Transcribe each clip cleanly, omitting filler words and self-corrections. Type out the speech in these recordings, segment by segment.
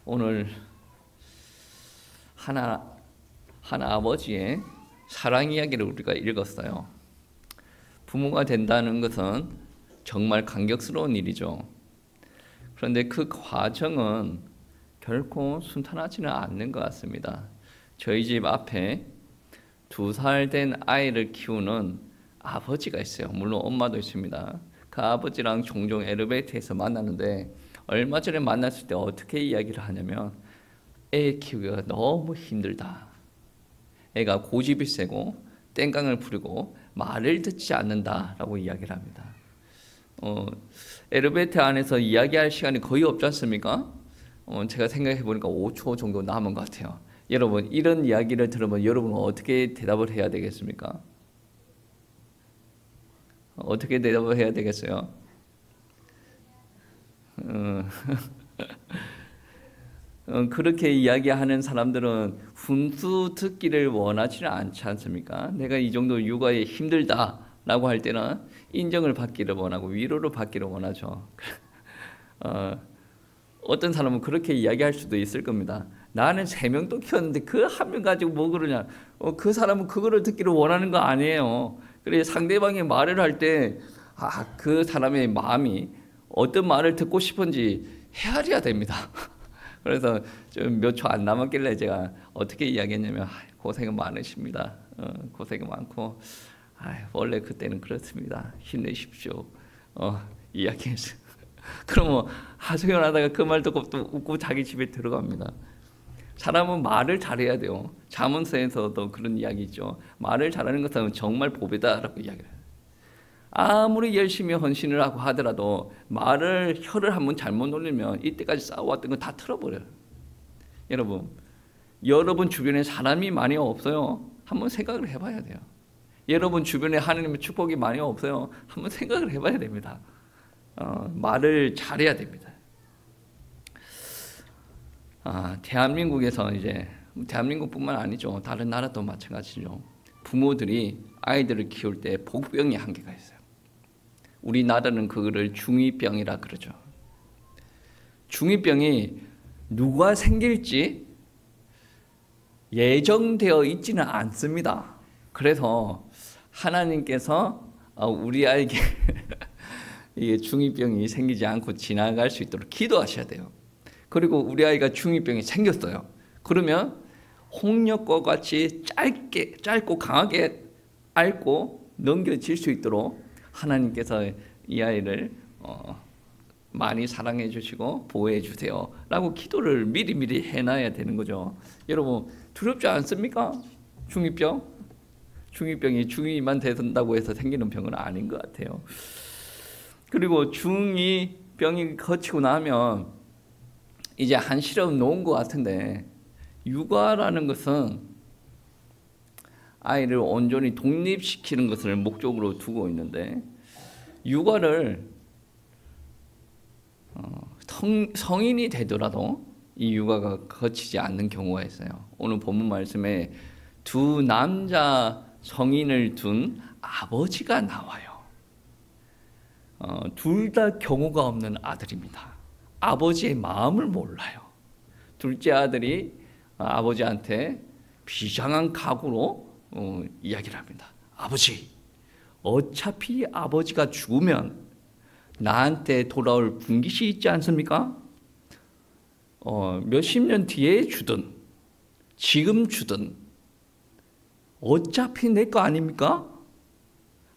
오늘 한 아버지의 사랑 이야기를 우리가 읽었어요. 부모가 된다는 것은 정말 감격스러운 일이죠. 그런데 그 과정은 결코 순탄하지는 않는 것 같습니다. 저희 집 앞에 2살 된 아이를 키우는 아버지가 있어요. 물론 엄마도 있습니다. 그 아버지랑 종종 엘리베이터에서 만나는데 얼마 전에 만났을 때 어떻게 이야기를 하냐면 애 키우기가 너무 힘들다. 애가 고집이 세고 땡깡을 부리고 말을 듣지 않는다라고 이야기를 합니다. 엘리베이터 안에서 이야기할 시간이 거의 없지 않습니까? 제가 생각해 보니까 5초 정도 남은 것 같아요. 여러분, 이런 이야기를 들으면 여러분은 어떻게 대답을 해야 되겠습니까? 어떻게 대답을 해야 되겠어요? 그렇게 이야기하는 사람들은 훈수 듣기를 원하지는 않지 않습니까? 내가 이 정도 육아에 힘들다라고 할 때는 인정을 받기를 원하고 위로를 받기를 원하죠. 어떤 사람은 그렇게 이야기할 수도 있을 겁니다. 나는 3명도 키웠는데 그 한 명 가지고 뭐 그러냐. 그 사람은 그거를 듣기를 원하는 거 아니에요. 그래 상대방이 말을 할 때 그 사람의 마음이 어떤 말을 듣고 싶은지 헤아려야 됩니다. 그래서 좀 몇 초 안 남았길래 제가 어떻게 이야기했냐면 고생은 많으십니다. 고생이 많고 원래 그때는 그렇습니다. 힘내십시오. 이야기했어요. 그러면 하소연하다가 그 말 듣고 또 웃고 자기 집에 들어갑니다. 사람은 말을 잘해야 돼요. 잠언서에서도 그런 이야기 있죠. 말을 잘하는 것은 정말 복이다라고 이야기를 해요. 아무리 열심히 헌신을 하고 하더라도 혀를 한번 잘못 놀리면 이때까지 쌓아왔던 거 다 틀어버려요. 여러분 주변에 사람이 많이 없어요. 한번 생각을 해봐야 돼요. 여러분 주변에 하나님의 축복이 많이 없어요. 한번 생각을 해봐야 됩니다. 말을 잘해야 됩니다. 대한민국에서 이제 대한민국뿐만 아니죠. 다른 나라도 마찬가지죠. 부모들이 아이들을 키울 때 복병이 한계가 있어요. 우리나라는 그거를 중2병이라 그러죠. 중2병이 누가 생길지 예정되어 있지는 않습니다. 그래서 하나님께서 우리 아이에게 이게 중2병이 생기지 않고 지나갈 수 있도록 기도하셔야 돼요. 그리고 우리 아이가 중2병이 생겼어요. 그러면 홍역과 같이 짧고 강하게 앓고 넘겨질 수 있도록 하나님께서 이 아이를 많이 사랑해 주시고 보호해 주세요 라고 기도를 미리 해놔야 되는 거죠. 여러분 두렵지 않습니까? 중2병? 중2병이 중2만 된다고 해서 생기는 병은 아닌 것 같아요. 그리고 중2병이 거치고 나면 이제 한시름 놓은 것 같은데, 육아라는 것은 아이를 온전히 독립시키는 것을 목적으로 두고 있는데, 육아를 성인이 되더라도 이 육아가 거치지 않는 경우가 있어요. 오늘 본문 말씀에 2 남자 성인을 둔 아버지가 나와요. 둘 다 경우가 없는 아들입니다. 아버지의 마음을 몰라요. 둘째 아들이 아버지한테 비장한 각오로 이야기를 합니다. 아버지, 어차피 아버지가 죽으면 나한테 돌아올 분깃이 있지 않습니까? 몇십 년 뒤에 주든 지금 주든 어차피 내 거 아닙니까?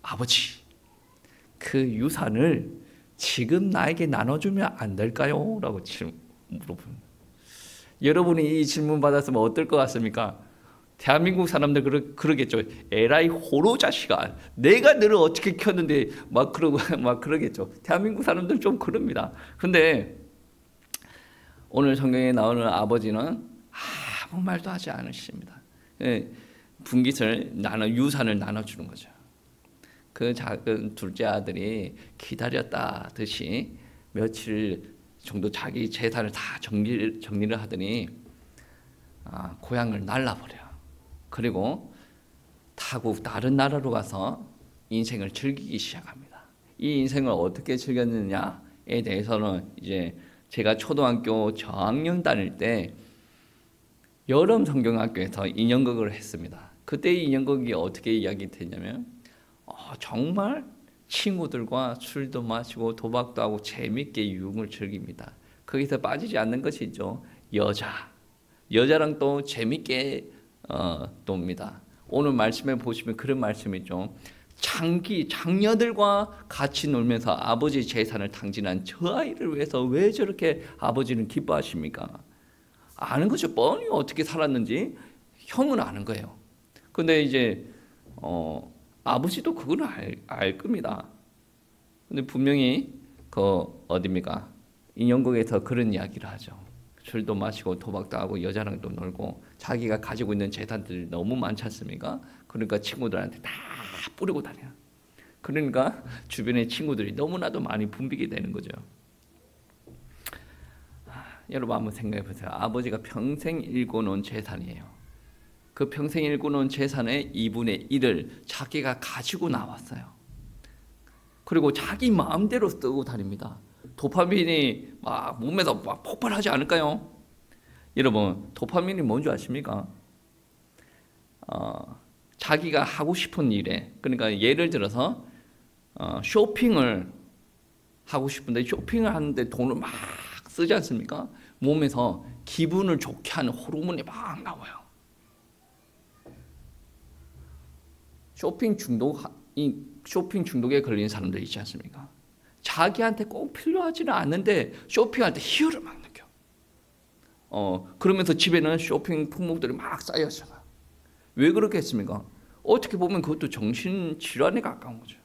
아버지, 그 유산을 지금 나에게 나눠주면 안 될까요? 라고 물어봅니다. 여러분이 이 질문 받았으면 어떨 것 같습니까? 대한민국 사람들 그러겠죠. 에라이 호로 자식아, 내가 너를 어떻게 켰는데 막 그러겠죠. 대한민국 사람들 좀 그럽니다. 근데 오늘 성경에 나오는 아버지는 아무 말도 하지 않으십니다. 분깃을 유산을 나눠주는 거죠. 그 작은 둘째 아들이 기다렸다듯이 며칠 정도 자기 재산을 다 정리를 하더니 고향을 날라버려요. 그리고 타고 다른 나라로 가서 인생을 즐기기 시작합니다. 이 인생을 어떻게 즐겼느냐에 대해서는 이제 제가 초등학교 저학년 다닐 때 여름 성경학교에서 인형극을 했습니다. 그때 인형극이 어떻게 이야기됐냐면 정말 친구들과 술도 마시고 도박도 하고 재밌게 유흥을 즐깁니다. 거기서 빠지지 않는 것이 있죠. 여자랑 또 재밌게 놉니다. 오늘 말씀에 보시면 그런 말씀이죠. 장녀들과 같이 놀면서 아버지 재산을 탕진한 저 아이를 위해서 왜 저렇게 아버지는 기뻐하십니까? 아는 거죠. 뻔히 어떻게 살았는지 형은 아는 거예요. 근데 이제 아버지도 그건 알 겁니다. 근데 분명히 어디입니까? 인형극에서 그런 이야기를 하죠. 술도 마시고 도박도 하고 여자랑도 놀고 자기가 가지고 있는 재산들이 너무 많지 않습니까? 그러니까 친구들한테 다 뿌리고 다녀. 그러니까 주변의 친구들이 너무나도 많이 붐비게 되는 거죠. 여러분 한번 생각해 보세요. 아버지가 평생 일궈놓은 재산이에요. 그 평생 일궈놓은 재산의 2분의 1을 자기가 가지고 나왔어요. 그리고 자기 마음대로 쓰고 다닙니다. 도파민이 막 몸에서 막 폭발하지 않을까요? 여러분 도파민이 뭔지 아십니까? 자기가 하고 싶은 일에, 그러니까 예를 들어서 쇼핑을 하고 싶은데 쇼핑을 하는데 돈을 막 쓰지 않습니까? 몸에서 기분을 좋게 하는 호르몬이 막 나와요. 쇼핑 중독에 걸린 사람들 있지 않습니까? 자기한테 꼭 필요하지는 않는데 쇼핑할 때 희열을 막 느껴. 그러면서 집에는 쇼핑 품목들이 막 쌓여 있어요. 왜 그렇게 했습니까? 어떻게 보면 그것도 정신질환에 가까운 거죠.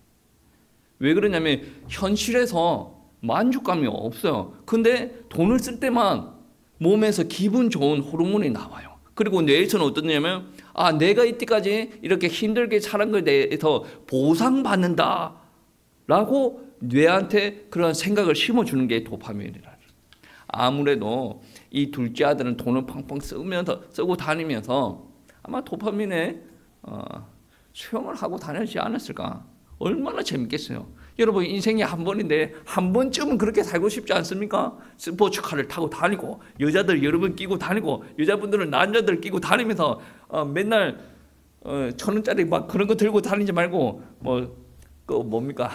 왜 그러냐면 현실에서 만족감이 없어요. 근데 돈을 쓸 때만 몸에서 기분 좋은 호르몬이 나와요. 그리고 뇌에서는 어떠냐면 내가 이때까지 이렇게 힘들게 살은 것에 대해서 보상받는다 라고 뇌한테 그런 생각을 심어주는 게 도파민이라. 아무래도 이 둘째 아들은 돈을 펑펑 쓰고 다니면서 아마 도파민에 수용을 하고 다니지 않았을까. 얼마나 재밌겠어요. 여러분 인생이 한 번인데 한 번쯤은 그렇게 살고 싶지 않습니까? 스포츠카를 타고 다니고 여자들 여러 번 끼고 다니고 여자분들은 남자들 끼고 다니면서 맨날 1,000원짜리 막 그런 거 들고 다니지 말고 뭡니까?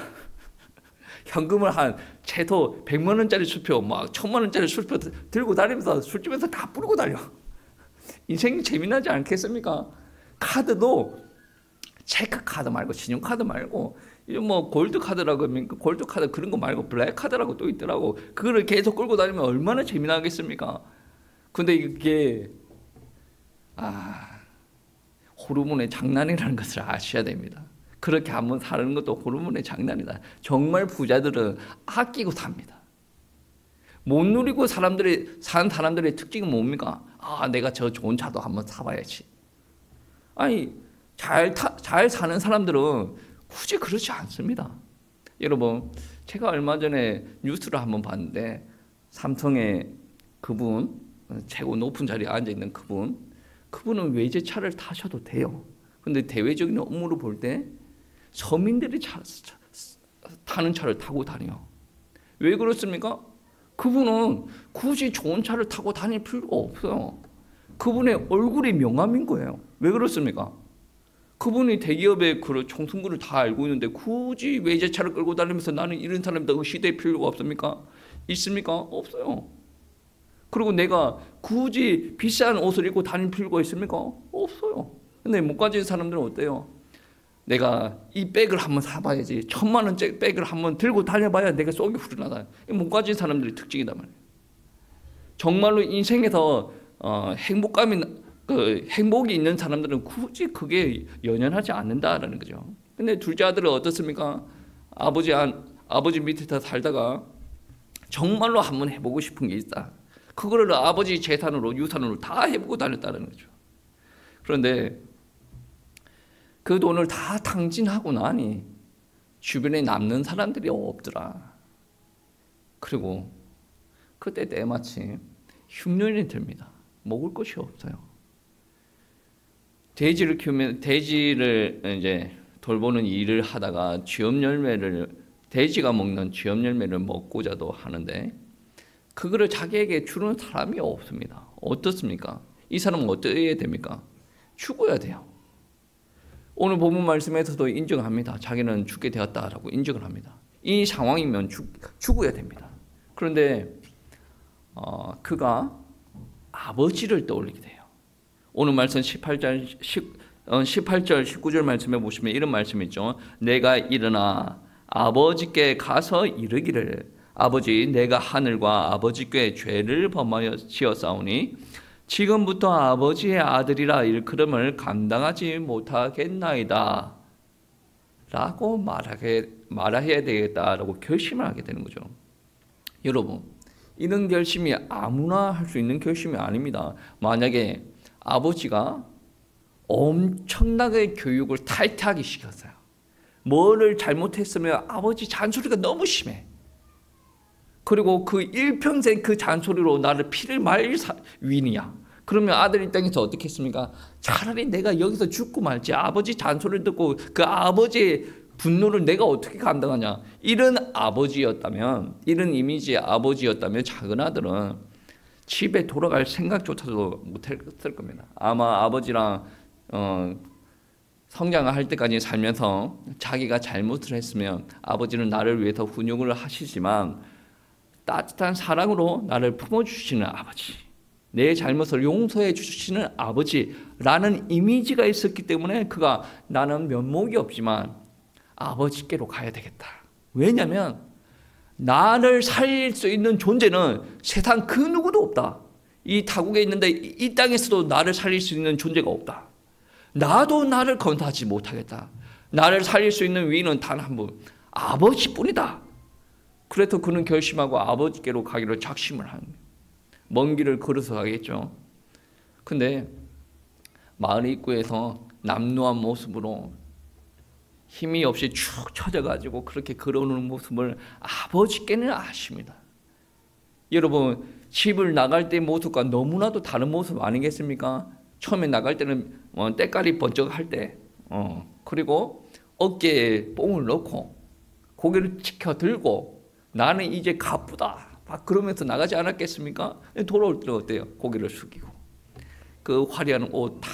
현금을 한 최소 100만 원짜리 수표, 막 1,000만 원짜리 수표 들고 다니면서 술집에서 다 뿌리고 다녀. 인생이 재미나지 않겠습니까? 카드도 체크카드 말고 신용카드 말고 골드 카드라고 하면 골드 카드 그런 거 말고 블랙 카드라고 또 있더라고. 그거를 계속 끌고 다니면 얼마나 재미나겠습니까? 근데 이게 호르몬의 장난이라는 것을 아셔야 됩니다. 그렇게 한번 사는 것도 호르몬의 장난이다. 정말 부자들은 아끼고 삽니다. 못 누리고 사는 사람들의 특징은 뭡니까? 내가 저 좋은 차도 한번 사봐야지. 잘 사는 사람들은 굳이 그렇지 않습니다. 여러분, 제가 얼마 전에 뉴스를 한번 봤는데 삼성의 그분, 최고 높은 자리에 앉아있는 그분은 외제차를 타셔도 돼요. 근데 대외적인 업무를 볼 때 서민들이 타는 차를 타고 다녀요. 왜 그렇습니까? 그분은 굳이 좋은 차를 타고 다닐 필요가 없어요. 그분의 얼굴이 명함인 거예요. 왜 그렇습니까? 그분이 대기업의 그런 총승구를 다 알고 있는데 굳이 외제차를 끌고 다니면서 나는 이런 사람이다 시대에 필요가 없습니까? 있습니까? 없어요. 그리고 내가 굳이 비싼 옷을 입고 다닐 필요가 있습니까? 없어요. 근데 못 가진 사람들은 어때요? 내가 이 백을 한번 사봐야지. 1,000만 원짜리 백을 한번 들고 다녀봐야 내가 속이 후련하다. 못 가진 사람들의 특징이단 말이에요. 정말로 인생에서 행복이 있는 사람들은 굳이 그게 연연하지 않는다라는 거죠. 근데 둘째 아들은 어떻습니까? 아버지 밑에서 살다가 정말로 한번 해보고 싶은 게 있다. 그거를 아버지 재산으로 유산으로 다 해보고 다녔다는 거죠. 그런데 그 돈을 다 탕진하고 나니 주변에 남는 사람들이 없더라. 그리고 그때 때마침 흉년이 듭니다. 먹을 것이 없어요. 돼지를 키우면 돼지를 이제 돌보는 일을 하다가 돼지가 먹는 쥐염 열매를 먹고자도 하는데 그거를 자기에게 주는 사람이 없습니다. 어떻습니까? 이 사람은 어떻게 됩니까? 죽어야 돼요. 오늘 본문 말씀에서도 인정합니다. 자기는 죽게 되었다라고 인정을 합니다. 이 상황이면 죽어야 됩니다. 그런데 그가 아버지를 떠올리게 돼요. 오늘 말씀 18절 19절 말씀에 보시면 이런 말씀이 있죠. 내가 일어나 아버지께 가서 이르기를 아버지 내가 하늘과 아버지께 죄를 범하여 지었사오니 지금부터 아버지의 아들이라 일컬음을 감당하지 못하겠나이다 라고 말해야 되겠다라고 결심을 하게 되는 거죠. 여러분, 이런 결심이 아무나 할 수 있는 결심이 아닙니다. 만약에 아버지가 엄청나게 교육을 타이트하게 시켰어요. 뭐를 잘못했으면 아버지 잔소리가 너무 심해. 그리고 그 일평생 그 잔소리로 나를 피를 말릴 위인이야. 그러면 아들 입장에서 어떻게 했습니까? 차라리 내가 여기서 죽고 말지. 아버지 잔소리를 듣고 그 아버지의 분노를 내가 어떻게 감당하냐. 이런 아버지였다면, 이런 이미지의 아버지였다면 작은 아들은 집에 돌아갈 생각조차도 못했을 겁니다. 아마 아버지랑 성장을 할 때까지 살면서 자기가 잘못을 했으면 아버지는 나를 위해서 훈육을 하시지만 따뜻한 사랑으로 나를 품어주시는 아버지, 내 잘못을 용서해 주시는 아버지라는 이미지가 있었기 때문에 그가 나는 면목이 없지만 아버지께로 가야 되겠다. 왜냐하면 나를 살릴 수 있는 존재는 세상 그 누구도 없다. 이 타국에 있는데 이 땅에서도 나를 살릴 수 있는 존재가 없다. 나도 나를 건사하지 못하겠다. 나를 살릴 수 있는 위인은 단 한 분, 아버지뿐이다. 그래서 그는 결심하고 아버지께로 가기로 작심을 한 먼 길을 걸어서 가겠죠. 근데 마을 입구에서 남루한 모습으로 힘이 없이 축 처져가지고 그렇게 걸어오는 모습을 아버지께는 아십니다. 여러분, 집을 나갈 때 모습과 너무나도 다른 모습 아니겠습니까? 처음에 나갈 때는 때깔이 번쩍할 때, 그리고 어깨에 뽕을 넣고 고개를 치켜 들고 나는 이제 가쁘다 막 그러면서 나가지 않았겠습니까? 돌아올 때는 어때요? 고개를 숙이고 그 화려한 옷 다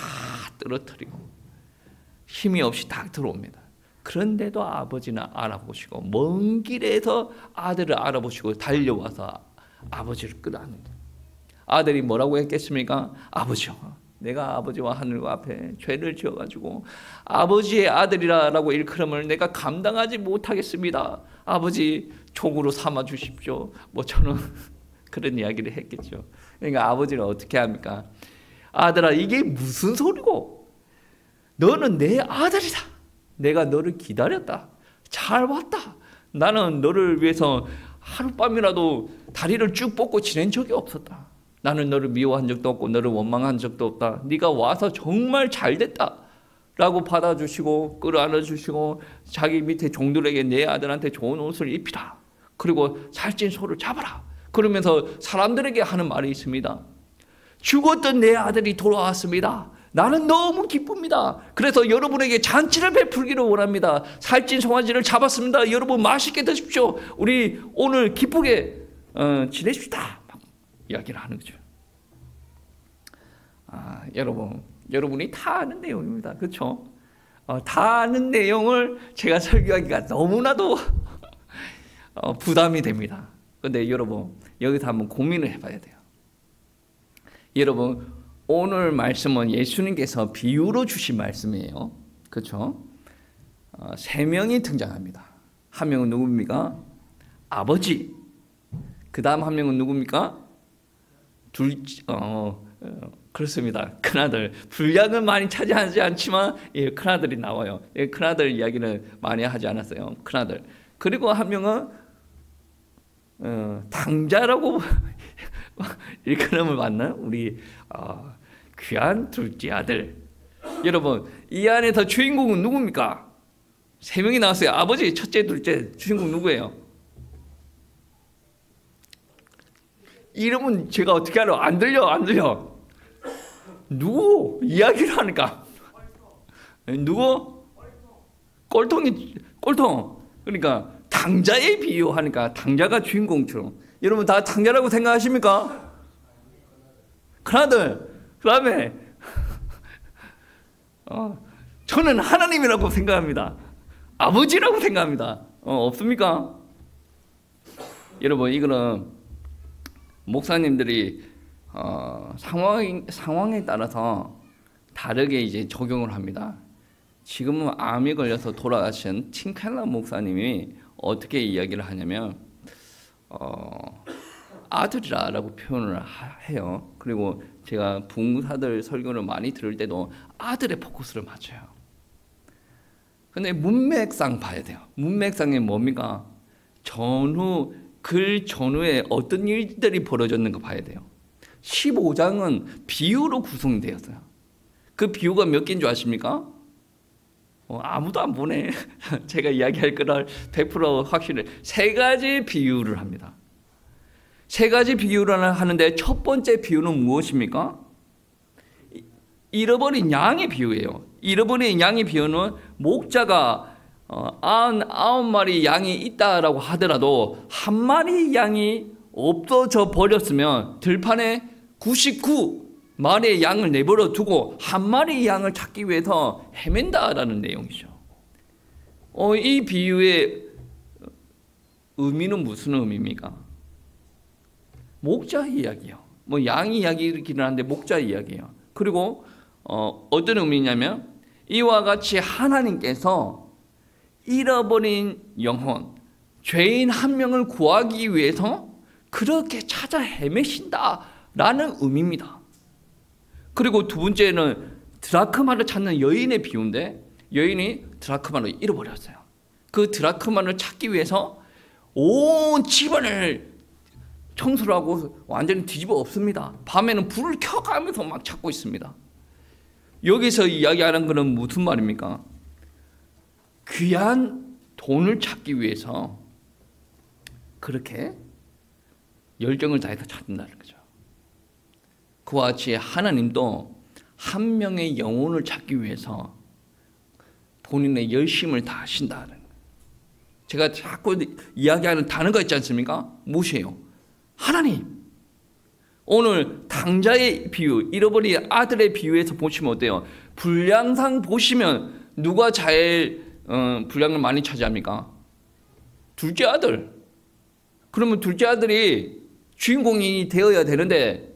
떨어뜨리고 힘이 없이 딱 들어옵니다. 그런데도 아버지는 알아보시고 먼 길에서 아들을 알아보시고 달려와서 아버지를 끌어안는 거예요. 아들이 뭐라고 했겠습니까? 아버지요, 내가 아버지와 하늘과 앞에 죄를 지어가지고 아버지의 아들이라고 일컬음을 내가 감당하지 못하겠습니다. 아버지 종으로 삼아 주십시오. 뭐 저는 그런 이야기를 했겠죠. 그러니까 아버지는 어떻게 합니까? 아들아, 이게 무슨 소리고? 너는 내 아들이다. 내가 너를 기다렸다. 잘 왔다. 나는 너를 위해서 하룻밤이라도 다리를 쭉 뻗고 지낸 적이 없었다. 나는 너를 미워한 적도 없고 너를 원망한 적도 없다. 네가 와서 정말 잘 됐다 라고 받아주시고 끌어안아 주시고 자기 밑에 종들에게 내 아들한테 좋은 옷을 입히라. 그리고 살찐 소를 잡아라. 그러면서 사람들에게 하는 말이 있습니다. 죽었던 내 아들이 돌아왔습니다. 나는 너무 기쁩니다. 그래서 여러분에게 잔치를 베풀기를 원합니다. 살찐 송아지를 잡았습니다. 여러분 맛있게 드십시오. 우리 오늘 기쁘게 지내십시다. 이야기를 하는 거죠. 여러분이 다 아는 내용입니다. 그렇죠? 다 아는 내용을 제가 설교하기가 너무나도 부담이 됩니다. 그런데 여러분 여기서 한번 고민을 해봐야 돼요. 여러분 오늘 말씀은 예수님께서 비유로 주신 말씀이에요. 그렇죠? 세 명이 등장합니다. 한 명은 누굽니까? 아버지. 그 다음 한 명은 누굽니까? 그렇습니다. 큰아들. 분량은 많이 차지하지 않지만 큰아들이 나와요. 큰아들 이야기는 많이 하지 않았어요. 큰아들. 그리고 한 명은 당자라고 일컬음을 받는 우리 귀한 둘째 아들. 여러분 이 안에서 주인공은 누굽니까? 세 명이 나왔어요. 아버지, 첫째, 둘째. 주인공 누구예요? 이름은 제가 어떻게 알아? 안 들려. 누구? 이야기를 하니까. 누구? 꼴통. 그러니까 당자에 비유하니까 당자가 주인공처럼. 여러분 다 탕자라고 생각하십니까? 큰아들. 그 다음에 저는 하나님이라고 생각합니다. 아버지라고 생각합니다. 없습니까? 여러분 이거는 목사님들이 상황에 따라서 다르게 이제 적용을 합니다. 지금은 암이 걸려서 돌아가신 팀켈러 목사님이 어떻게 이야기를 하냐면 아들이라고 표현을 해요. 그리고 제가 부흥사들 설교를 많이 들을 때도 아들의 포커스를 맞춰요. 근데 문맥상 봐야 돼요. 문맥상이 뭡니까? 글 전후에 어떤 일들이 벌어졌는가 봐야 돼요. 15장은 비유로 구성되었어요. 그 비유가 몇 개인 줄 아십니까? 아무도 안 보네. 제가 이야기할 거를 100% 확실해. 3가지 비유를 합니다. 3가지 비유를 하는데 첫 번째 비유는 무엇입니까? 잃어버린 양의 비유예요. 잃어버린 양의 비유는 목자가 99마리 양이 있다라고 하더라도 한 마리 양이 없어져 버렸으면 들판에 99마리의 양을 내버려 두고 한 마리 양을 찾기 위해서 헤맨다라는 내용이죠. 이 비유의 의미는 무슨 의미입니까? 목자 이야기요. 양 이야기이긴 한데 목자 이야기예요. 그리고 어떤 의미냐면 이와 같이 하나님께서 잃어버린 영혼, 죄인 한 명을 구하기 위해서 그렇게 찾아 헤매신다라는 의미입니다. 그리고 두 번째는 드라크마를 찾는 여인의 비유인데 여인이 드라크마를 잃어버렸어요. 그 드라크마를 찾기 위해서 온 집안을 청소를 하고 완전히 뒤집어 엎습니다. 밤에는 불을 켜가면서 막 찾고 있습니다. 여기서 이야기하는 것은 무슨 말입니까? 귀한 돈을 찾기 위해서 그렇게 열정을 다해서 찾는다는 거죠. 그와 같이 하나님도 한 명의 영혼을 찾기 위해서 본인의 열심을 다하신다는 거예요. 제가 자꾸 이야기하는 단어가 있지 않습니까? 무엇이에요? 하나님. 오늘 당자의 비유, 잃어버린 아들의 비유에서 보시면 어때요? 분량상 보시면 누가 제일 분량을 많이 차지합니까? 둘째 아들. 그러면 둘째 아들이 주인공이 되어야 되는데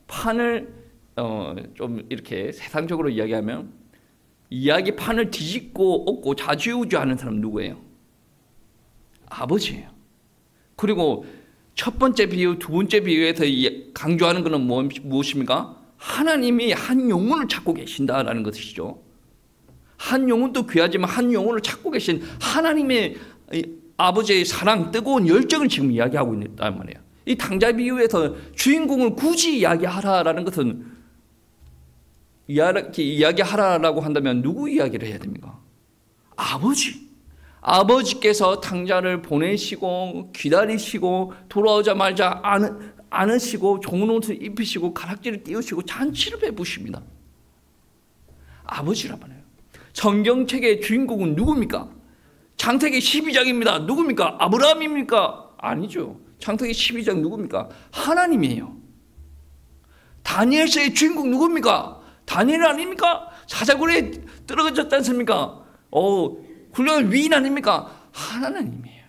판을 좀 이렇게 세상적으로 이야기하면 이야기 판을 뒤집고 엎고 좌지우지하는 사람 누구예요? 아버지예요. 그리고 첫 번째 비유, 두 번째 비유에서 강조하는 것은 무엇입니까? 하나님이 한 영혼을 찾고 계신다라는 것이죠. 한 영혼도 귀하지만 한 영혼을 찾고 계신 하나님의 아버지의 사랑, 뜨거운 열정을 지금 이야기하고 있단 말이에요. 이 당자 비유에서 주인공을 굳이 이야기하라라는 것은 이야기하라라고 한다면 누구 이야기를 해야 됩니까? 아버지. 아버지께서 당자를 보내시고 기다리시고 돌아오자마자 안으시고 좋은 옷을 입히시고 가락지를 띄우시고 잔치를 베푸십니다. 아버지란 말이에요. 성경책의 주인공은 누굽니까? 창세기 12장입니다. 누굽니까? 아브라함입니까? 아니죠. 창세기 12장 누굽니까? 하나님이에요. 다니엘서의 주인공 누굽니까? 다니엘 아닙니까? 사자굴에 떨어졌지 않습니까? 훌륭한 위인 아닙니까? 하나님이에요.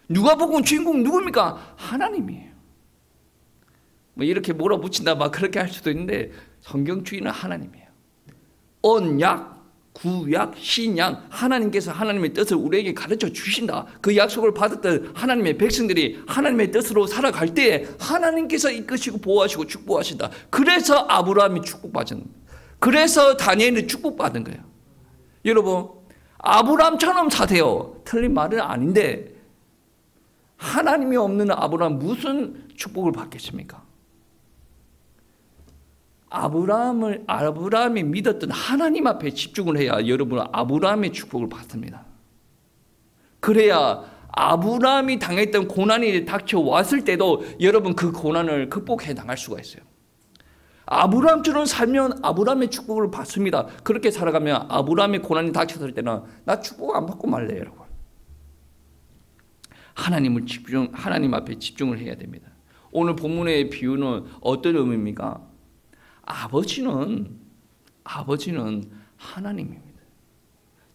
누가복음 주인공 누굽니까? 하나님이에요. 이렇게 몰아붙인다 막 그렇게 할 수도 있는데 성경 주인은 하나님이에요. 언약, 구약, 신약, 하나님께서 하나님의 뜻을 우리에게 가르쳐 주신다. 그 약속을 받았던 하나님의 백성들이 하나님의 뜻으로 살아갈 때에 하나님께서 이끄시고 보호하시고 축복하신다. 그래서 아브라함이 축복받은, 그래서 다니엘이 축복받은 거예요. 여러분, 아브라함처럼 사세요. 틀린 말은 아닌데 하나님이 없는 아브라함 무슨 축복을 받겠습니까? 아브라함이 믿었던 하나님 앞에 집중을 해야 여러분은 아브라함의 축복을 받습니다. 그래야 아브라함이 당했던 고난이 닥쳐왔을 때도 여러분 그 고난을 극복해 나갈 수가 있어요. 아브라함처럼 살면 아브라함의 축복을 받습니다. 그렇게 살아가면 아브라함의 고난이 닥쳤을 때는 나 축복 안 받고 말래 여러분. 하나님 앞에 집중을 해야 됩니다. 오늘 본문의 비유는 어떤 의미입니까? 아버지는 하나님입니다.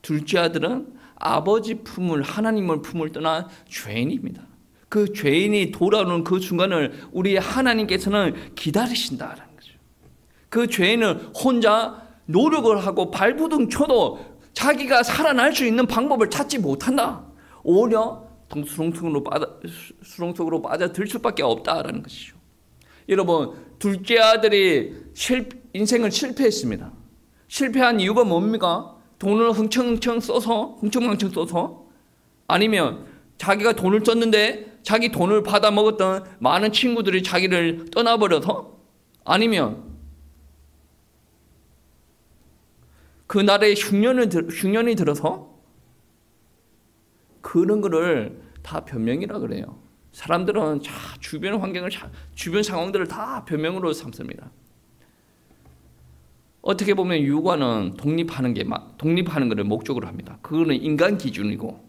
둘째 아들은 아버지 품을, 하나님을 품을 떠난 죄인입니다. 그 죄인이 돌아오는 그 순간을 우리 하나님께서는 기다리신다라는 거죠. 그 죄인은 혼자 노력을 하고 발부둥 쳐도 자기가 살아날 수 있는 방법을 찾지 못한다. 오히려 수렁 속으로 빠져들 수밖에 없다라는 것이죠. 여러분, 둘째 아들이 인생을 실패했습니다. 실패한 이유가 뭡니까? 돈을 흥청망청 써서? 아니면 자기가 돈을 썼는데 자기 돈을 받아 먹었던 많은 친구들이 자기를 떠나버려서? 아니면 그날의 흉년이 들어서? 그런 거를 다 변명이라 그래요. 사람들은 주변 환경을, 주변 상황들을 다 변명으로 삼습니다. 어떻게 보면 유가는 독립하는 것을 목적으로 합니다. 그거는 인간 기준이고,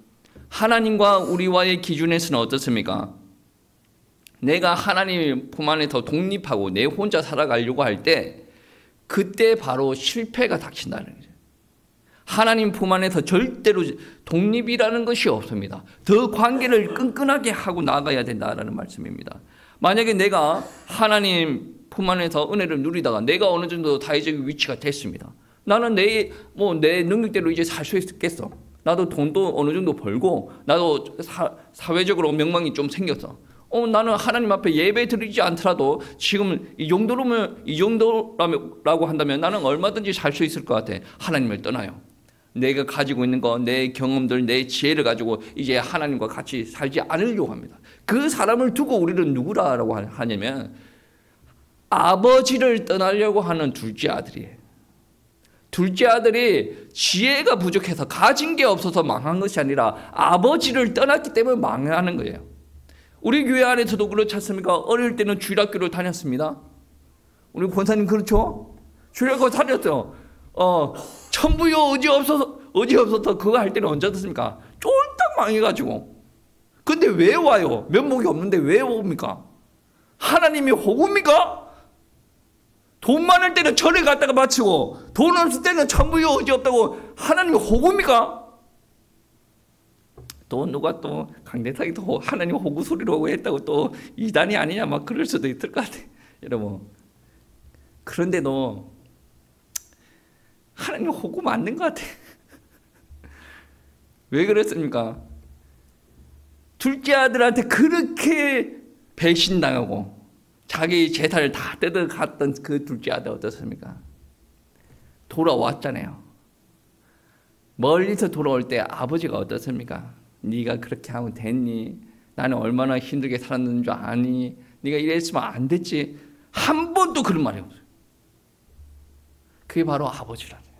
하나님과 우리와의 기준에서는 어떻습니까? 내가 하나님 품 안에서 독립하고 내 혼자 살아가려고 할 때 그때 바로 실패가 닥친다는 거죠. 하나님 품 안에서 절대로 독립이라는 것이 없습니다. 더 관계를 끈끈하게 하고 나가야 된다는 말씀입니다. 만약에 내가 하나님 품 안에서 은혜를 누리다가 내가 어느 정도 사회적인 위치가 됐습니다. 나는 내 능력대로 이제 살 수 있겠어. 나도 돈도 어느 정도 벌고 나도 사회적으로 명망이 좀 생겼어. 나는 하나님 앞에 예배 드리지 않더라도 지금 이 정도라고 한다면 나는 얼마든지 살 수 있을 것 같아. 하나님을 떠나요. 내가 가지고 있는 거, 내 경험들, 내 지혜를 가지고 이제 하나님과 같이 살지 않으려고 합니다. 그 사람을 두고 우리는 누구라고 하냐면 아버지를 떠나려고 하는 둘째 아들이에요. 둘째 아들이 지혜가 부족해서 가진 게 없어서 망한 것이 아니라 아버지를 떠났기 때문에 망하는 거예요. 우리 교회 안에서도 그렇지 않습니까? 어릴 때는 주일학교를 다녔습니다. 우리 권사님 그렇죠? 주일학교 다녔어요. 천부여 어지 없어서 그거 할 때는 언제 됐습니까? 쫄딱 망해가지고. 근데 왜 와요? 면목이 없는데 왜 옵니까? 하나님이 호구입니까? 돈 많을 때는 절에 갔다가 바치고 돈 없을 때는 천부여 어지 없다고 하나님이 호구입니까? 또 누가 또 강대상이 또 하나님 호구 소리로 했다고 또 이단이 아니냐 막 그럴 수도 있을 것 같아. 여러분, 그런데도 하나님 호구 맞는 것 같아. 왜 그랬습니까? 둘째 아들한테 그렇게 배신당하고 자기 재산을 다 뜯어갔던 그 둘째 아들 어떻습니까? 돌아왔잖아요. 멀리서 돌아올 때 아버지가 어떻습니까? 네가 그렇게 하면 됐니? 나는 얼마나 힘들게 살았는 줄 아니? 네가 이랬으면 안 됐지. 한 번도 그런 말이 없어요. 그게 바로 아버지라는 거예요.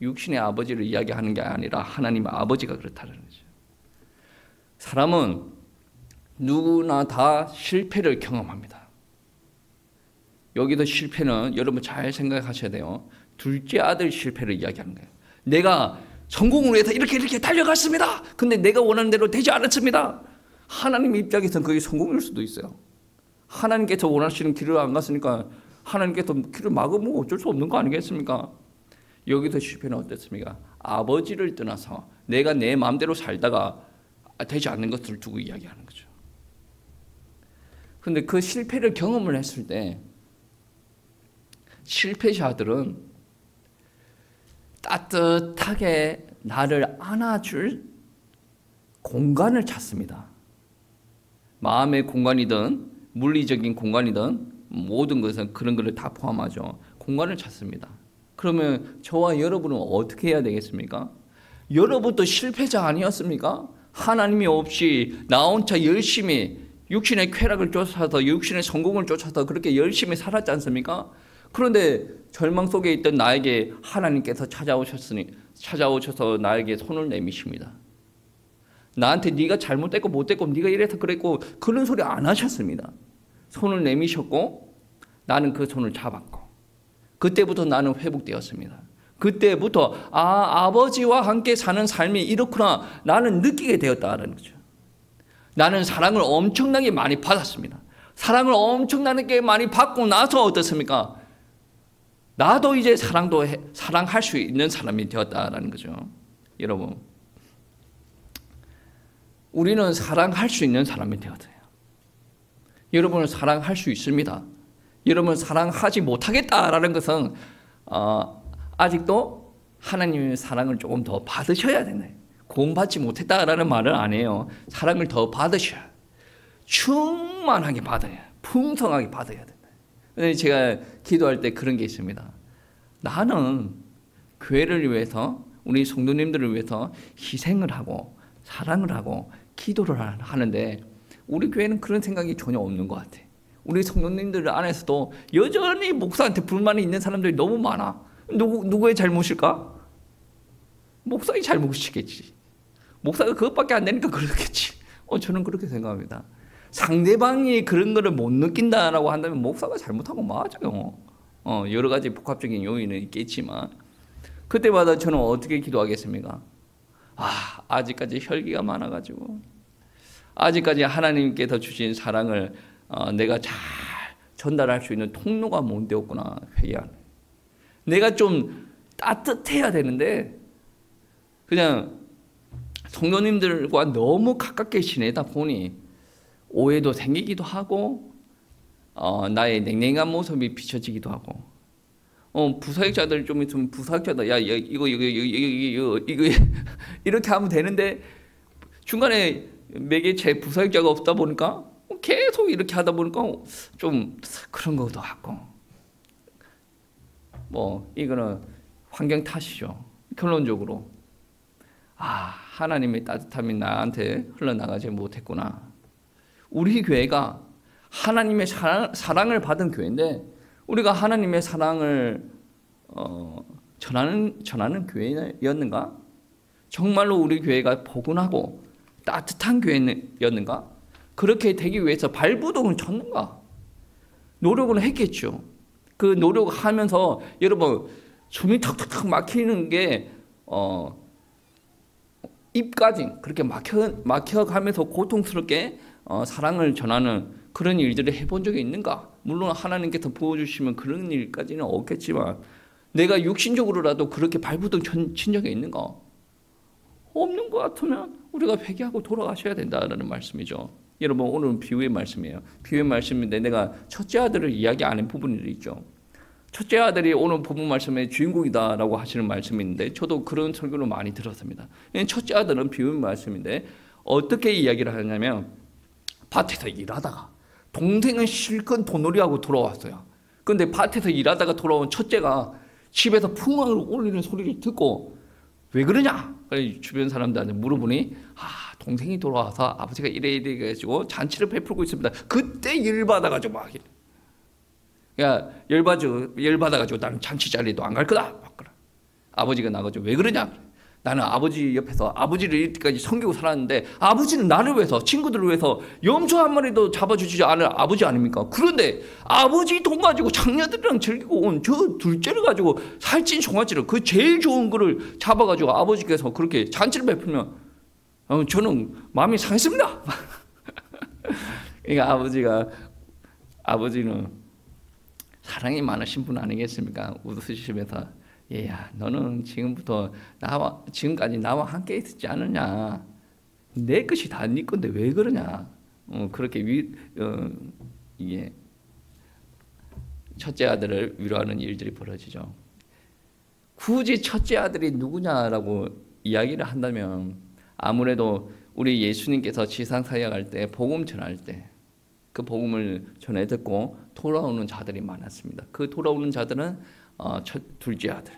육신의 아버지를 이야기하는 게 아니라 하나님의 아버지가 그렇다는 거죠. 사람은 누구나 다 실패를 경험합니다. 여기도 실패는 여러분 잘 생각하셔야 돼요. 둘째 아들 실패를 이야기하는 거예요. 내가 성공을 위해서 이렇게 달려갔습니다. 근데 내가 원하는 대로 되지 않았습니다. 하나님 입장에서는 그게 성공일 수도 있어요. 하나님께서 원하시는 길을 안 갔으니까 하나님께서 길을 막으면 어쩔 수 없는 거 아니겠습니까? 여기서 실패는 어땠습니까? 아버지를 떠나서 내가 내 마음대로 살다가 되지 않는 것을 두고 이야기하는 거죠. 그런데 그 실패를 경험을 했을 때 실패자들은 따뜻하게 나를 안아줄 공간을 찾습니다. 마음의 공간이든 물리적인 공간이든 모든 것은 그런 것을 다 포함하죠. 공간을 찾습니다. 그러면 저와 여러분은 어떻게 해야 되겠습니까? 여러분도 실패자 아니었습니까? 하나님이 없이 나 혼자 열심히 육신의 쾌락을 쫓아서 육신의 성공을 쫓아서 그렇게 열심히 살았지 않습니까? 그런데 절망 속에 있던 나에게 하나님께서 찾아오셔서 나에게 손을 내미십니다. 나한테 네가 잘못됐고 못됐고 네가 이래서 그랬고 그런 소리 안 하셨습니다. 손을 내미셨고 나는 그 손을 잡았고 그때부터 나는 회복되었습니다. 그때부터 아버지와 함께 사는 삶이 이렇구나 나는 느끼게 되었다는 거죠. 나는 사랑을 엄청나게 많이 받았습니다. 사랑을 엄청나게 많이 받고 나서 어떻습니까? 나도 이제 사랑할 수 있는 사람이 되었다라는 거죠. 여러분, 우리는 사랑할 수 있는 사람이 되었어요. 여러분은 사랑할 수 있습니다. 여러분 사랑하지 못하겠다라는 것은 아직도 하나님의 사랑을 조금 더 받으셔야 되네. 구원받지 못했다라는 말은 아니에요. 사랑을 더 받으셔야, 충만하게 받아야, 풍성하게 받아야 된다. 제가 기도할 때 그런 게 있습니다. 나는 교회를 위해서, 우리 성도님들을 위해서 희생을 하고 사랑을 하고 기도를 하는데 우리 교회는 그런 생각이 전혀 없는 것 같아. 우리 성도님들 안에서도 여전히 목사한테 불만이 있는 사람들이 너무 많아. 누구의 잘못일까? 목사의 잘못이겠지. 목사가 그것밖에 안 되니까 그렇겠지. 저는 그렇게 생각합니다. 상대방이 그런 거를 못 느낀다라고 한다면 목사가 잘못한 거 맞아요. 여러 가지 복합적인 요인은 있겠지만 그때마다 저는 어떻게 기도하겠습니까? 아직까지 혈기가 많아가지고 아직까지 하나님께서 주신 사랑을 내가 잘 전달할 수 있는 통로가 못 되었구나 회개하네. 내가 좀 따뜻해야 되는데 그냥 성도님들과 너무 가깝게 지내다 보니 오해도 생기기도 하고 나의 냉랭한 모습이 비춰지기도 하고 부사역자들 좀 있으면 부사역자들 이거 이렇게 하면 되는데 중간에 매개체 부사역자가 없다 보니까 계속 이렇게 하다 보니까 좀 그런 것도 하고 이거는 환경 탓이죠. 결론적으로 하나님의 따뜻함이 나한테 흘러나가지 못했구나. 우리 교회가 하나님의 사랑을 받은 교회인데 우리가 하나님의 사랑을 전하는 교회였는가? 정말로 우리 교회가 포근하고 따뜻한 교회였는가? 그렇게 되기 위해서 발부동을 쳤는가? 노력을 했겠죠. 그 노력하면서 여러분 숨이 턱턱턱 막히는 게 입까지 그렇게 막혀가면서 고통스럽게 사랑을 전하는 그런 일들을 해본 적이 있는가? 물론 하나님께서 보여주시면 그런 일까지는 없겠지만 내가 육신적으로라도 그렇게 발부둥 친 적이 있는가? 없는 것 같으면 우리가 회개하고 돌아가셔야 된다는 말씀이죠. 여러분 오늘은 비유의 말씀이에요. 비유의 말씀인데 내가 첫째 아들을 이야기 안 한 부분이 있죠. 첫째 아들이 오늘 본문 말씀의 주인공이다라고 하시는 말씀이 있는데 저도 그런 설교를 많이 들었습니다. 첫째 아들은 비유의 말씀인데 어떻게 이야기를 하냐면 밭에서 일하다가 동생은 실컷 돈놀이하고 돌아왔어요. 그런데 밭에서 일하다가 돌아온 첫째가 집에서 풍악을 울리는 소리를 듣고 왜 그러냐? 주변 사람들한테 물어보니 동생이 돌아와서 아버지가 이래 해가지고 잔치를 베풀고 있습니다. 그때 열받아가지고 막 열받아가지고 나는 잔치 자리도 안 갈 거다. 아버지가 나가지고 왜 그러냐? 나는 아버지 옆에서 아버지를 이때까지 섬기고 살았는데 아버지는 나를 위해서 친구들을 위해서 염소 한 마리도 잡아주지 않을 아버지 아닙니까? 그런데 아버지 돈 가지고 장녀들이랑 즐기고 온 저 둘째를 가지고 살찐 송아지를 그 제일 좋은 거를 잡아가지고 아버지께서 그렇게 잔치를 베풀면 저는 마음이 상했습니다. 그러니까 아버지는 사랑이 많으신 분 아니겠습니까? 웃으시면서 얘야 너는 지금까지 나와 함께 있었지 않느냐. 내 것이 다 네 건데 왜 그러냐. 그렇게 이게 첫째 아들을 위로하는 일들이 벌어지죠. 굳이 첫째 아들이 누구냐라고 이야기를 한다면 아무래도 우리 예수님께서 지상사역할 때 복음 전할 때 그 복음을 전해 듣고 돌아오는 자들이 많았습니다. 그 돌아오는 자들은 둘째 아들.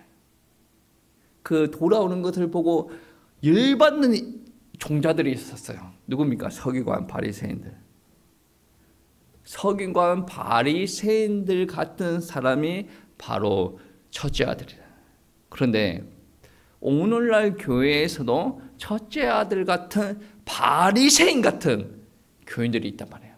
그 돌아오는 것을 보고 열받는 종자들이 있었어요. 누굽니까? 서기관, 바리새인들. 서기관, 바리새인들 같은 사람이 바로 첫째 아들이다. 그런데 오늘날 교회에서도 첫째 아들 같은 바리새인 같은 교인들이 있단 말이에요.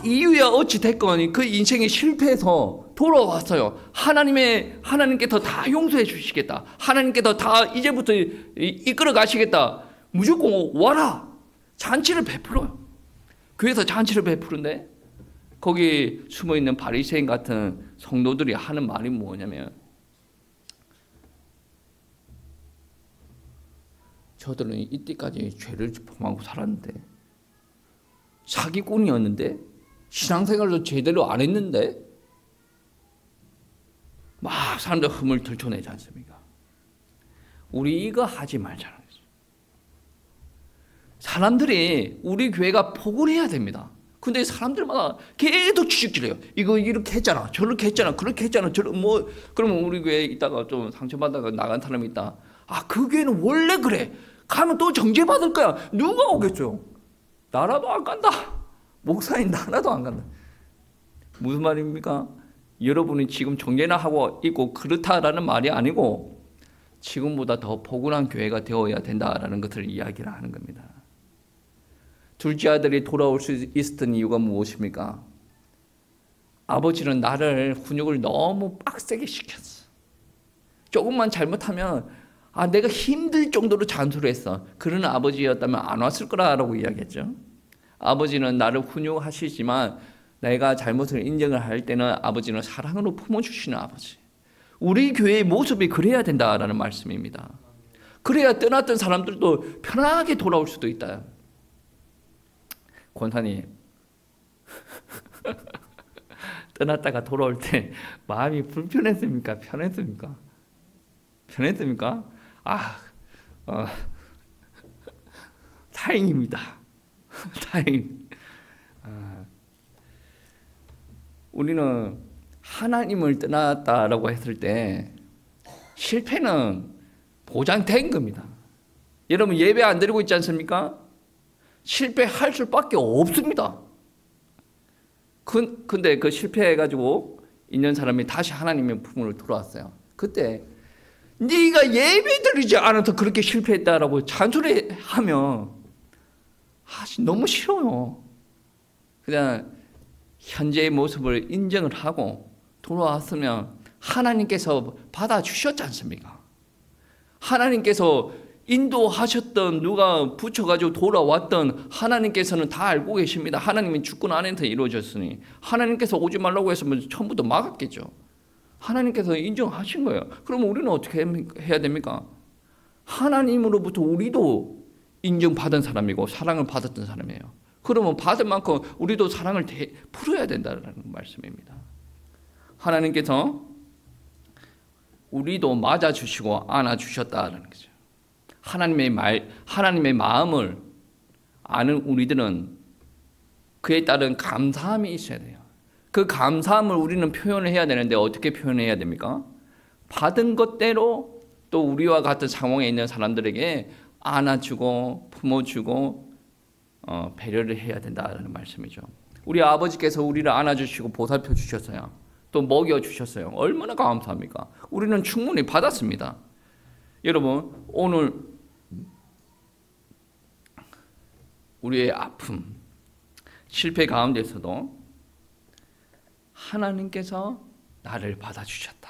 이유야 어찌 됐건 그 인생에 실패해서 돌아왔어요. 하나님께서 다 용서해 주시겠다. 하나님께서 다 이제부터 이끌어 가시겠다. 무조건 와라. 잔치를 베풀어요. 교회에서 잔치를 베푸는데 거기 숨어있는 바리새인 같은 성도들이 하는 말이 뭐냐면, 저들은 이때까지 죄를 범하고 살았는데, 사기꾼이었는데, 신앙생활도 제대로 안 했는데 막 사람들 흠을 들춰내지 않습니까? 우리 이거 하지 말자는 거죠. 사람들이 우리 교회가 복을 해야 됩니다. 근데 사람들마다 계속 지적질해요. 이거 이렇게 했잖아, 저렇게 했잖아, 그렇게 했잖아, 그러면 우리 교회에 있다가 좀 상처받다가 나간 사람이 있다. 아, 그 교회는 원래 그래. 가면 또 정죄받을 거야. 누가 오겠죠? 나라도 안 간다. 목사님 나라도 안 간다. 무슨 말입니까? 여러분이 지금 정죄나 하고 있고 그렇다라는 말이 아니고 지금보다 더 포근한 교회가 되어야 된다라는 것을 이야기를 하는 겁니다. 둘째 아들이 돌아올 수 있었던 이유가 무엇입니까? 아버지는 나를 훈육을 너무 빡세게 시켰어. 조금만 잘못하면 내가 힘들 정도로 잔소리를 했어. 그런 아버지였다면 안 왔을 거라고 이야기했죠. 아버지는 나를 훈육하시지만 내가 잘못을 인정을 할 때는 아버지는 사랑으로 품어주시는 아버지. 우리 교회의 모습이 그래야 된다라는 말씀입니다. 그래야 떠났던 사람들도 편하게 돌아올 수도 있다. 권사님 떠났다가 돌아올 때 마음이 불편했습니까? 편했습니까? 편했습니까? 다행입니다. 다행입니다. 우리는 하나님을 떠났다라고 했을 때 실패는 보장된 겁니다. 여러분 예배 안 드리고 있지 않습니까? 실패할 수밖에 없습니다. 근데 그 실패해가지고 있는 사람이 다시 하나님의 품으로 돌아왔어요. 그때 네가 예배 드리지 않아서 그렇게 실패했다라고 잔소리하면 너무 싫어요. 그냥 현재의 모습을 인정을 하고 돌아왔으면 하나님께서 받아주셨지 않습니까? 하나님께서 인도하셨던, 누가 붙여가지고 돌아왔던 하나님께서는 다 알고 계십니다. 하나님의 주권 안에서 이루어졌으니 하나님께서 오지 말라고 했으면 처음부터 막았겠죠. 하나님께서 인정하신 거예요. 그러면 우리는 어떻게 해야 됩니까? 하나님으로부터 우리도 인정받은 사람이고 사랑을 받았던 사람이에요. 그러면 받은 만큼 우리도 사랑을 풀어야 된다는 말씀입니다. 하나님께서 우리도 맞아주시고 안아주셨다는 거죠. 하나님의 마음을 아는 우리들은 그에 따른 감사함이 있어야 돼요. 그 감사함을 우리는 표현을 해야 되는데 어떻게 표현해야 됩니까? 받은 것대로 또 우리와 같은 상황에 있는 사람들에게 안아주고 품어주고 배려를 해야 된다는 말씀이죠. 우리 아버지께서 우리를 안아주시고 보살펴 주셨어요. 또 먹여주셨어요. 얼마나 감사합니까? 우리는 충분히 받았습니다. 여러분 오늘 우리의 아픔, 실패 가운데서도 하나님께서 나를 받아주셨다.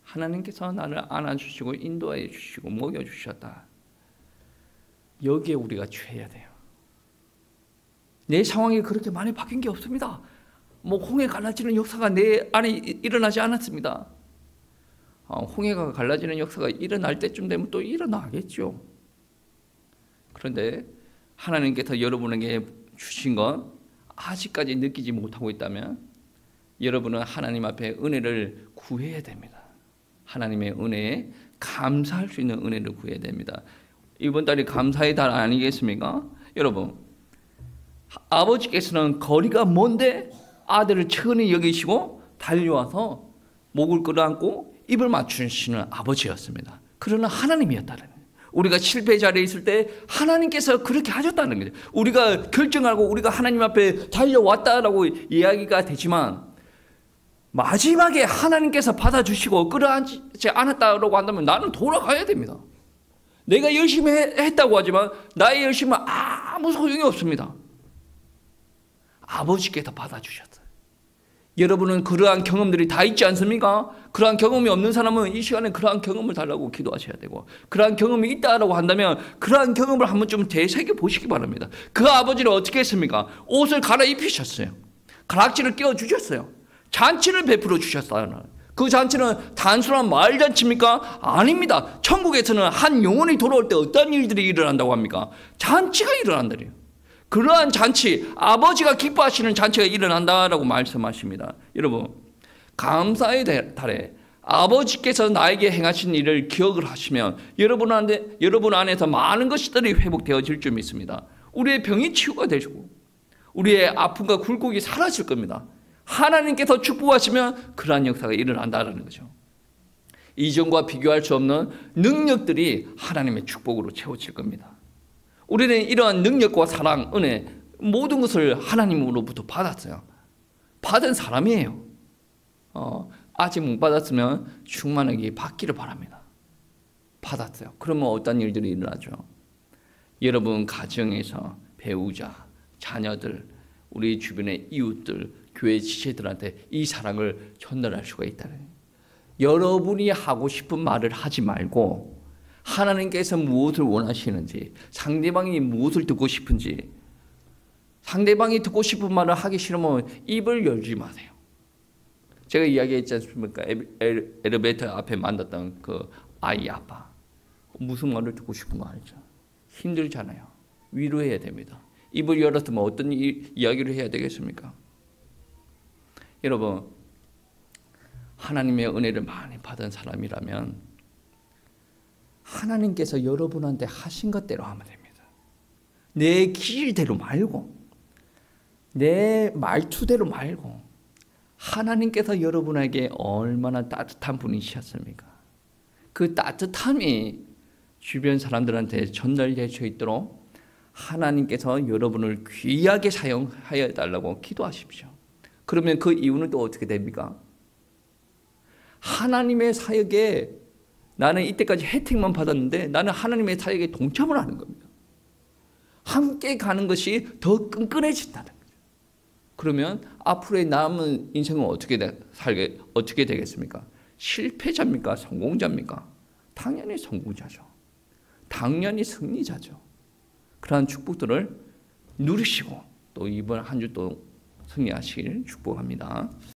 하나님께서 나를 안아주시고 인도해 주시고 먹여주셨다. 여기에 우리가 취해야 돼요. 내 상황이 그렇게 많이 바뀐 게 없습니다. 홍해 갈라지는 역사가 내 안에 일어나지 않았습니다. 홍해가 갈라지는 역사가 일어날 때쯤 되면 또 일어나겠죠. 그런데 하나님께서 여러분에게 주신 건 아직까지 느끼지 못하고 있다면 여러분은 하나님 앞에 은혜를 구해야 됩니다. 하나님의 은혜에 감사할 수 있는 은혜를 구해야 됩니다. 이번 달이 감사의 달 아니겠습니까? 여러분, 아버지께서는 거리가 먼데 아들을 천히 여기시고 달려와서 목을 끌어안고 입을 맞추시는 아버지였습니다. 그러나 하나님이었다는 거예요. 우리가 실패 자리에 있을 때 하나님께서 그렇게 하셨다는 거죠. 우리가 결정하고 우리가 하나님 앞에 달려왔다라고 이야기가 되지만 마지막에 하나님께서 받아주시고 끌어안지 않았다고 한다면 나는 돌아가야 됩니다. 내가 열심히 했다고 하지만 나의 열심은 아무 소용이 없습니다. 아버지께서 받아주셨어요. 여러분은 그러한 경험들이 다 있지 않습니까? 그러한 경험이 없는 사람은 이 시간에 그러한 경험을 달라고 기도하셔야 되고, 그러한 경험이 있다라고 한다면 그러한 경험을 한번 좀 되새겨 보시기 바랍니다. 그 아버지는 어떻게 했습니까? 옷을 갈아입히셨어요. 가락지를 끼워주셨어요. 잔치를 베풀어 주셨어요. 그 잔치는 단순한 마을 잔치입니까? 아닙니다. 천국에서는 한 영혼이 돌아올 때 어떤 일들이 일어난다고 합니까? 잔치가 일어난다래요. 그러한 잔치, 아버지가 기뻐하시는 잔치가 일어난다라고 말씀하십니다. 여러분, 감사의 달에 아버지께서 나에게 행하신 일을 기억을 하시면 여러분 안에서 많은 것들이 회복되어질 줄 믿습니다. 우리의 병이 치유가 되시고 우리의 아픔과 굴곡이 사라질 겁니다. 하나님께서 축복하시면 그러한 역사가 일어난다는 거죠. 이전과 비교할 수 없는 능력들이 하나님의 축복으로 채워질 겁니다. 우리는 이러한 능력과 사랑, 은혜, 모든 것을 하나님으로부터 받았어요. 받은 사람이에요. 아직 못 받았으면 충만하게 받기를 바랍니다. 받았어요. 그러면 어떤 일들이 일어나죠? 여러분 가정에서 배우자, 자녀들, 우리 주변의 이웃들, 교회 지체들한테 이 사랑을 전달할 수가 있다는 거예요. 여러분이 하고 싶은 말을 하지 말고 하나님께서 무엇을 원하시는지, 상대방이 무엇을 듣고 싶은지, 상대방이 듣고 싶은 말을 하기 싫으면 입을 열지 마세요. 제가 이야기했지 않습니까? 엘리베이터 앞에 만났던 그 아이 아빠. 무슨 말을 듣고 싶은 거 알죠? 힘들잖아요. 위로해야 됩니다. 입을 열었으면 어떤 이야기를 해야 되겠습니까? 여러분, 하나님의 은혜를 많이 받은 사람이라면 하나님께서 여러분한테 하신 것대로 하면 됩니다. 내 길대로 말고, 내 말투대로 말고, 하나님께서 여러분에게 얼마나 따뜻한 분이셨습니까? 그 따뜻함이 주변 사람들한테 전달될 수 있도록 하나님께서 여러분을 귀하게 사용하여 달라고 기도하십시오. 그러면 그 이유는 또 어떻게 됩니까? 하나님의 사역에 나는 이때까지 혜택만 받았는데 나는 하나님의 사역에 동참을 하는 겁니다. 함께 가는 것이 더 끈끈해진다는 거죠. 그러면 앞으로의 남은 인생은 어떻게 되겠습니까? 실패자입니까? 성공자입니까? 당연히 성공자죠. 당연히 승리자죠. 그러한 축복들을 누리시고 또 이번 한 주 또 승리하시길 축복합니다.